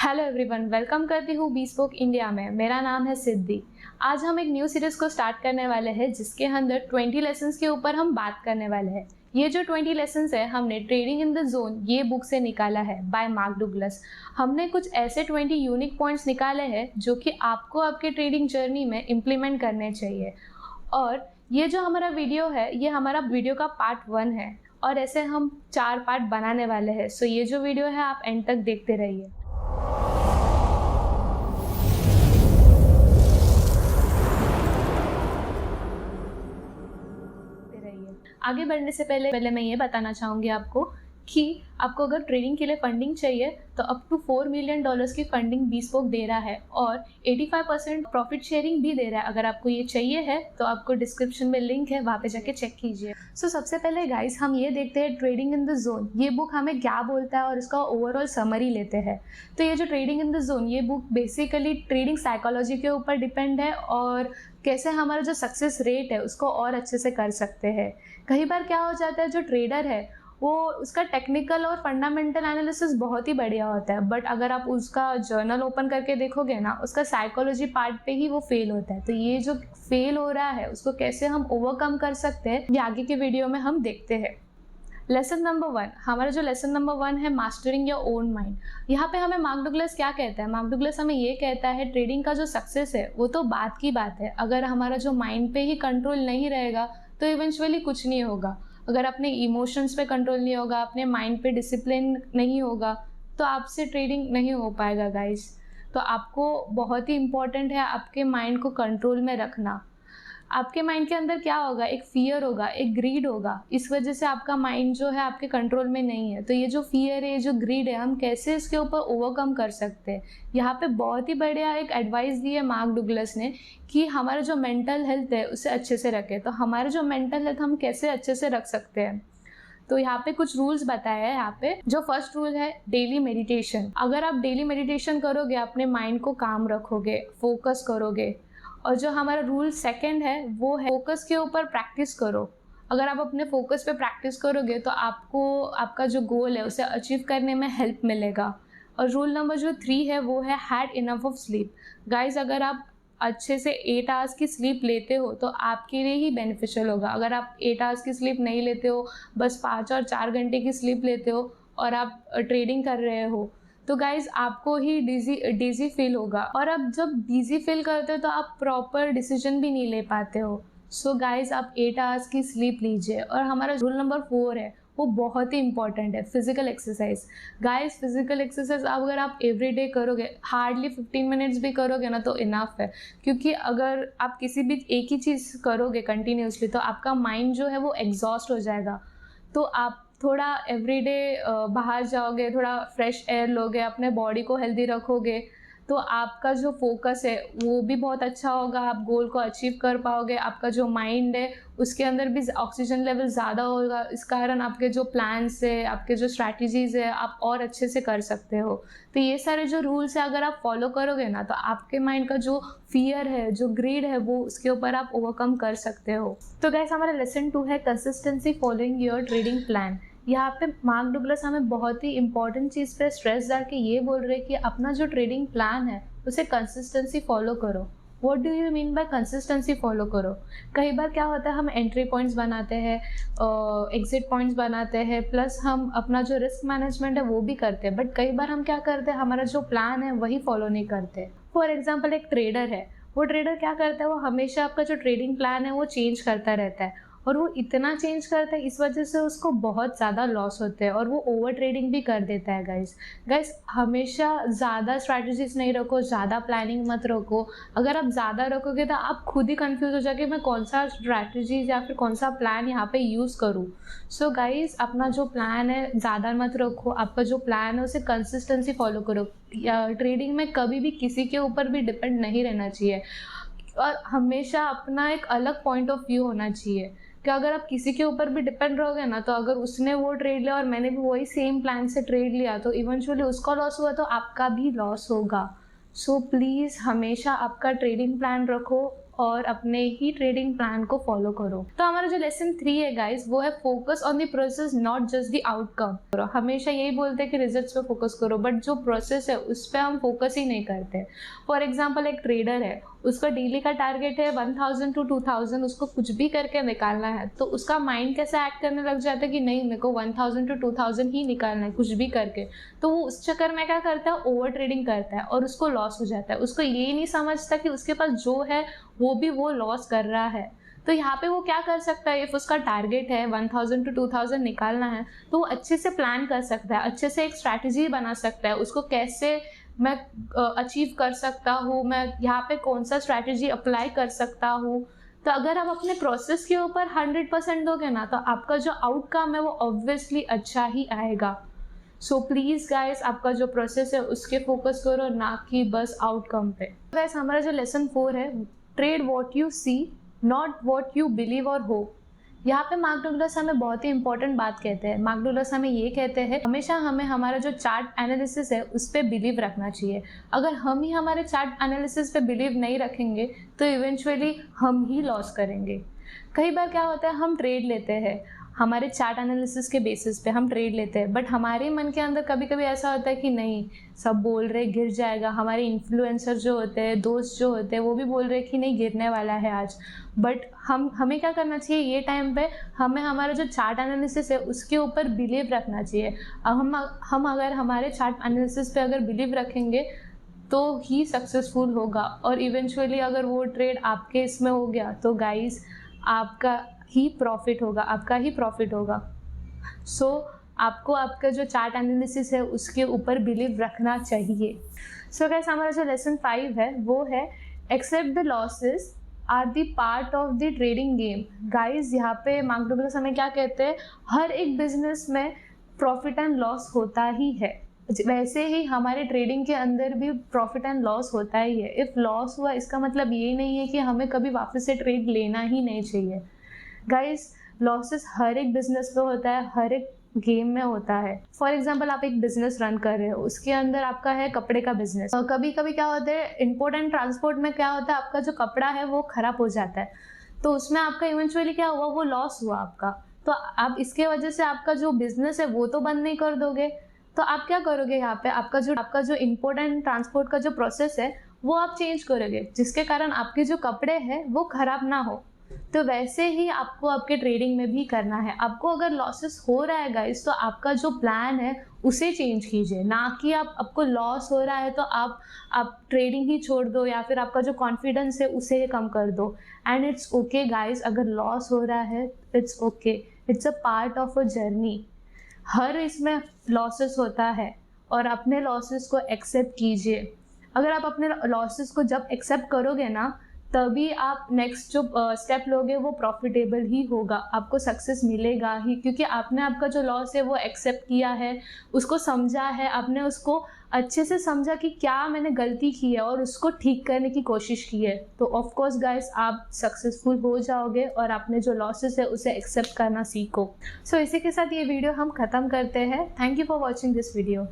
Hello everyone, welcome करती हूँ bespoke India में। मेरा नाम है सिद्धि। आज हम एक न्यू सीरीज को स्टार्ट करने वाले हैं जिसके अंदर 20 लेसन्स के ऊपर हम बात करने वाले हैं। ये जो 20 लेसन्स है हमने ट्रेडिंग इन द जोन ये बुक से निकाला है बाय मार्क डुगलस। हमने कुछ ऐसे 20 यूनिक पॉइंट्स निकाले हैं जो कि आपको आपके ट्रेडिंग जर्नी में इम्प्लीमेंट करने चाहिए। और ये जो हमारा वीडियो है ये हमारा वीडियो का पार्ट 1 है और ऐसे हम 4 पार्ट बनाने वाले हैं। सो ये जो वीडियो है आप एंड तक देखते रहिए। आगे बढ़ने से पहले मैं ये बताना चाहूँगी आपको कि आपको अगर ट्रेडिंग के लिए फंडिंग चाहिए तो अप टू $4 मिलियन की फंडिंग बीस्पोक दे रहा है और 85% प्रॉफिट शेयरिंग भी दे रहा है। अगर आपको ये चाहिए है तो आपको डिस्क्रिप्शन में लिंक है, वहाँ पे जाके चेक कीजिए। सो सबसे पहले गाइस हम ये देखते हैं ट्रेडिंग इन द जोन ये बुक हमें क्या बोलता है और इसका ओवरऑल समरी लेते हैं। तो ये जो ट्रेडिंग इन द जोन ये बुक बेसिकली ट्रेडिंग साइकोलॉजी के ऊपर डिपेंड है और कैसे हमारा जो सक्सेस रेट है उसको और अच्छे से कर सकते हैं। कई बार क्या हो जाता है, जो ट्रेडर है वो उसका टेक्निकल और फंडामेंटल एनालिसिस बहुत ही बढ़िया होता है, बट अगर आप उसका जर्नल ओपन करके देखोगे ना उसका साइकोलॉजी पार्ट पे ही वो फेल होता है। तो ये जो फेल हो रहा है उसको कैसे हम ओवरकम कर सकते हैं ये आगे के वीडियो में हम देखते हैं। लेसन नंबर 1, हमारा जो लेसन नंबर 1 है मास्टरिंग योर ओन माइंड। यहाँ पे हमें मार्क डुगलस क्या कहता है? मार्क डुगलस हमें ये कहता है ट्रेडिंग का जो सक्सेस है वो तो बात की बात है, अगर हमारा जो माइंड पे ही कंट्रोल नहीं रहेगा तो इवेंचुअली कुछ नहीं होगा। अगर अपने इमोशंस पे कंट्रोल नहीं होगा, अपने माइंड पे डिसिप्लिन नहीं होगा तो आपसे ट्रेडिंग नहीं हो पाएगा गाइस। तो आपको बहुत ही इम्पॉर्टेंट है आपके माइंड को कंट्रोल में रखना। आपके माइंड के अंदर क्या होगा, एक फियर होगा, एक ग्रीड होगा, इस वजह से आपका माइंड जो है आपके कंट्रोल में नहीं है। तो ये जो फियर है, जो ग्रीड है, हम कैसे इसके ऊपर ओवरकम कर सकते हैं। यहाँ पे बहुत ही बढ़िया एक एडवाइस दी है मार्क डुगलस ने कि हमारा जो मेंटल हेल्थ है उसे अच्छे से रखें। तो हमारा जो मेंटल हेल्थ हम कैसे अच्छे से रख सकते हैं, तो यहाँ पे कुछ रूल्स बताया है। यहाँ पे जो फर्स्ट रूल है डेली मेडिटेशन। अगर आप डेली मेडिटेशन करोगे, अपने माइंड को काम रखोगे, फोकस करोगे। और जो हमारा रूल सेकंड है वो है फोकस के ऊपर प्रैक्टिस करो। अगर आप अपने फोकस पे प्रैक्टिस करोगे तो आपको आपका जो गोल है उसे अचीव करने में हेल्प मिलेगा। और रूल नंबर जो 3 है वो है had enough of sleep. Guys अगर आप अच्छे से 8 आवर्स की स्लीप लेते हो तो आपके लिए ही बेनिफिशियल होगा। अगर आप 8 आवर्स की स्लीप नहीं लेते हो, बस 5 और 4 घंटे की स्लीप लेते हो और आप ट्रेडिंग कर रहे हो तो गाइज आपको ही डिजी फील होगा। और अब जब डिजी फील करते हो तो आप प्रॉपर डिसीजन भी नहीं ले पाते हो। सो गाइज आप 8 आवर्स की स्लीप लीजिए। और हमारा रूल नंबर 4 है वो बहुत ही इंपॉर्टेंट है, physical exercise. Guys physical exercise अगर आप एवरीडे करोगे, हार्डली 15 मिनट्स भी करोगे ना तो इनफ है। क्योंकि अगर आप किसी भी एक ही चीज़ करोगे कंटिन्यूसली तो आपका माइंड जो है वो एग्जॉस्ट हो जाएगा। तो आप थोड़ा एवरीडे बाहर जाओगे, थोड़ा फ्रेश एयर लोगे, अपने बॉडी को हेल्दी रखोगे तो आपका जो फोकस है वो भी बहुत अच्छा होगा, आप गोल को अचीव कर पाओगे। आपका जो माइंड है उसके अंदर भी ऑक्सीजन लेवल ज़्यादा होगा, इस कारण आपके जो प्लान्स है, आपके जो स्ट्रैटेजीज़ है आप और अच्छे से कर सकते हो। तो ये सारे जो रूल्स है अगर आप फॉलो करोगे ना तो आपके माइंड का जो फियर है, जो ग्रीड है, वो उसके ऊपर आप ओवरकम कर सकते हो। तो गाइस हमारा लेसन 2 है consistency following your trading plan. यहाँ पे मार्क डुगलस हमें बहुत ही इंपॉर्टेंट चीज़ पे स्ट्रेस डाल के ये बोल रहे हैं कि अपना जो ट्रेडिंग प्लान है उसे कंसिस्टेंसी फॉलो करो। What do you mean by consistency follow करो? कई बार क्या होता है हम एंट्री पॉइंट्स बनाते हैं, एग्जिट पॉइंट्स बनाते हैं, प्लस हम अपना जो रिस्क मैनेजमेंट है वो भी करते हैं, बट कई बार हम क्या करते हैं हमारा जो प्लान है वही फॉलो नहीं करते। फॉर एग्जाम्पल एक ट्रेडर है, वो ट्रेडर क्या करता है, वो हमेशा आपका जो ट्रेडिंग प्लान है वो चेंज करता रहता है और वो इतना चेंज करता है इस वजह से उसको बहुत ज़्यादा लॉस होते हैं और वो ओवर ट्रेडिंग भी कर देता है। गाइस हमेशा ज़्यादा स्ट्रैटेजीज नहीं रखो, ज़्यादा प्लानिंग मत रखो। अगर आप ज़्यादा रखोगे तो आप खुद ही कंफ्यूज हो जाओगे मैं कौन सा स्ट्रैटेजीज या फिर कौन सा प्लान यहाँ पे यूज़ करूँ। सो गाइस अपना जो प्लान है ज़्यादा मत रखो, आपका जो प्लान है उसे कंसिस्टेंसी फॉलो करो। ट्रेडिंग में कभी भी किसी के ऊपर भी डिपेंड नहीं रहना चाहिए और हमेशा अपना एक अलग पॉइंट ऑफ व्यू होना चाहिए कि अगर आप किसी के ऊपर भी डिपेंड रहोगे ना तो अगर उसने वो ट्रेड लिया और मैंने भी वही सेम प्लान से ट्रेड लिया तो इवेंचुअली उसका लॉस हुआ तो आपका भी लॉस होगा। सो प्लीज़ हमेशा आपका ट्रेडिंग प्लान रखो, और अपने ही ट्रेडिंग प्लान को फॉलो करो। तो हमारा जो लेसन 3 है गाइस, वो है focus on the process not just the outcome. हमेशा यही बोलते हैं कि रिजल्ट्स पे फोकस करो, बट जो प्रोसेस है उस पर हम फोकस ही नहीं करते। फॉर एग्जाम्पल एक ट्रेडर है, उसका डेली का टारगेट है 1000 to 2000, उसको कुछ भी करके निकालना है, तो उसका माइंड कैसे एक्ट करने लग जाता है कि नहीं मेरे को 1000 to 2000 ही निकालना है कुछ भी करके। तो वो उस चक्कर में क्या करता है, ओवर ट्रेडिंग करता है और उसको लॉस हो जाता है। उसको ये नहीं समझता कि उसके पास जो है वो भी वो लॉस कर रहा है। तो यहाँ पे वो क्या कर सकता है, इफ उसका टारगेट है 1000 to 2000 निकालना है, तो वो अच्छे से प्लान कर सकता है, अच्छे से एक स्ट्रैटेजी बना सकता है, उसको कैसे मैं अचीव कर सकता हूँ, मैं यहाँ पे कौन सा स्ट्रैटेजी अप्लाई कर सकता हूँ। तो अगर आप अपने प्रोसेस के ऊपर 100% दोगे ना, तो आपका जो आउटकम है वो ऑब्वियसली अच्छा ही आएगा। सो प्लीज़ गाइस, आपका जो प्रोसेस है उसके फोकस करो, ना कि बस आउटकम पे। गाइस हमारा जो लेसन 4 है, trade what you see not what you believe और होप। यहाँ पे मार्क डगलस हमें बहुत ही इंपॉर्टेंट बात कहते हैं। मार्क डगलस हमें ये कहते हैं हमेशा हमें हमारा जो चार्ट एनालिसिस है उस पर बिलीव रखना चाहिए। अगर हम ही हमारे चार्ट एनालिसिस पे बिलीव नहीं रखेंगे तो इवेंचुअली हम ही लॉस करेंगे। कई बार क्या होता है, हम ट्रेड लेते हैं, हमारे चार्ट एनालिसिस के बेसिस पे हम ट्रेड लेते हैं, बट हमारे मन के अंदर कभी कभी ऐसा होता है कि नहीं, सब बोल रहे गिर जाएगा, हमारे इन्फ्लुएंसर जो होते हैं, दोस्त जो होते हैं, वो भी बोल रहे हैं कि नहीं गिरने वाला है आज। बट हमें क्या करना चाहिए, ये टाइम पे हमें हमारा जो चार्ट एनालिसिस है उसके ऊपर बिलीव रखना चाहिए। हम अगर हमारे चार्ट एनालिसिस पे अगर बिलीव रखेंगे तो ही सक्सेसफुल होगा, और इवेंचुअली अगर वो ट्रेड आपके इसमें हो गया तो गाइस आपका ही प्रॉफिट होगा, आपका ही प्रॉफिट होगा। सो आपको आपका जो चार्ट एनालिसिस है उसके ऊपर बिलीव रखना चाहिए। सो गाइस हमारा जो लेसन 5 है वो है accept the losses are the part of the trading game. Guys यहाँ पे मार्क डगलस हमें क्या कहते हैं, हर एक बिजनेस में प्रॉफिट एंड लॉस होता ही है, वैसे ही हमारे ट्रेडिंग के अंदर भी प्रॉफिट एंड लॉस होता ही है। इफ लॉस हुआ इसका मतलब ये नहीं है कि हमें कभी वापस से ट्रेड लेना ही नहीं चाहिए। गाइस लॉसेस हर एक बिजनेस में होता है, हर एक गेम में होता है। फॉर एग्जाम्पल आप एक बिजनेस रन कर रहे हो, उसके अंदर आपका है कपड़े का बिजनेस, और कभी कभी क्या होता है इम्पोर्ट एंड ट्रांसपोर्ट में क्या होता है, आपका जो कपड़ा है वो खराब हो जाता है, तो उसमें आपका इवेंचुअली क्या हुआ, वो लॉस हुआ आपका। तो आप इसके वजह से आपका जो बिजनेस है वो तो बंद नहीं कर दोगे, तो आप क्या करोगे, यहाँ पे आपका जो इम्पोर्ट एंड ट्रांसपोर्ट का जो प्रोसेस है वो आप चेंज करोगे, जिसके कारण आपके जो कपड़े हैं वो खराब ना हो। तो वैसे ही आपको आपके ट्रेडिंग में भी करना है। आपको अगर लॉसेस हो रहा है गाइस, तो आपका जो प्लान है उसे चेंज कीजिए, ना कि आपको लॉस हो रहा है तो आप ट्रेडिंग ही छोड़ दो, या फिर आपका जो कॉन्फिडेंस है उसे कम कर दो। एंड इट्स ओके गाइस, अगर लॉस हो रहा है it's okay, it's a part of a journey. हर इसमें लॉसेस होता है और अपने लॉसेस को एक्सेप्ट कीजिए। अगर आप अपने लॉसेस को जब एक्सेप्ट करोगे ना, तभी आप नेक्स्ट जो स्टेप लोगे वो प्रॉफिटेबल ही होगा, आपको सक्सेस मिलेगा ही, क्योंकि आपने आपका जो लॉस है वो एक्सेप्ट किया है, उसको समझा है, आपने उसको अच्छे से समझा कि क्या मैंने गलती की है और उसको ठीक करने की कोशिश की है। तो ऑफ कोर्स गाइस आप सक्सेसफुल हो जाओगे और आपने जो लॉसेस है उसे एक्सेप्ट करना सीखो। सो इसी के साथ ये वीडियो हम ख़त्म करते हैं। Thank you for watching this video.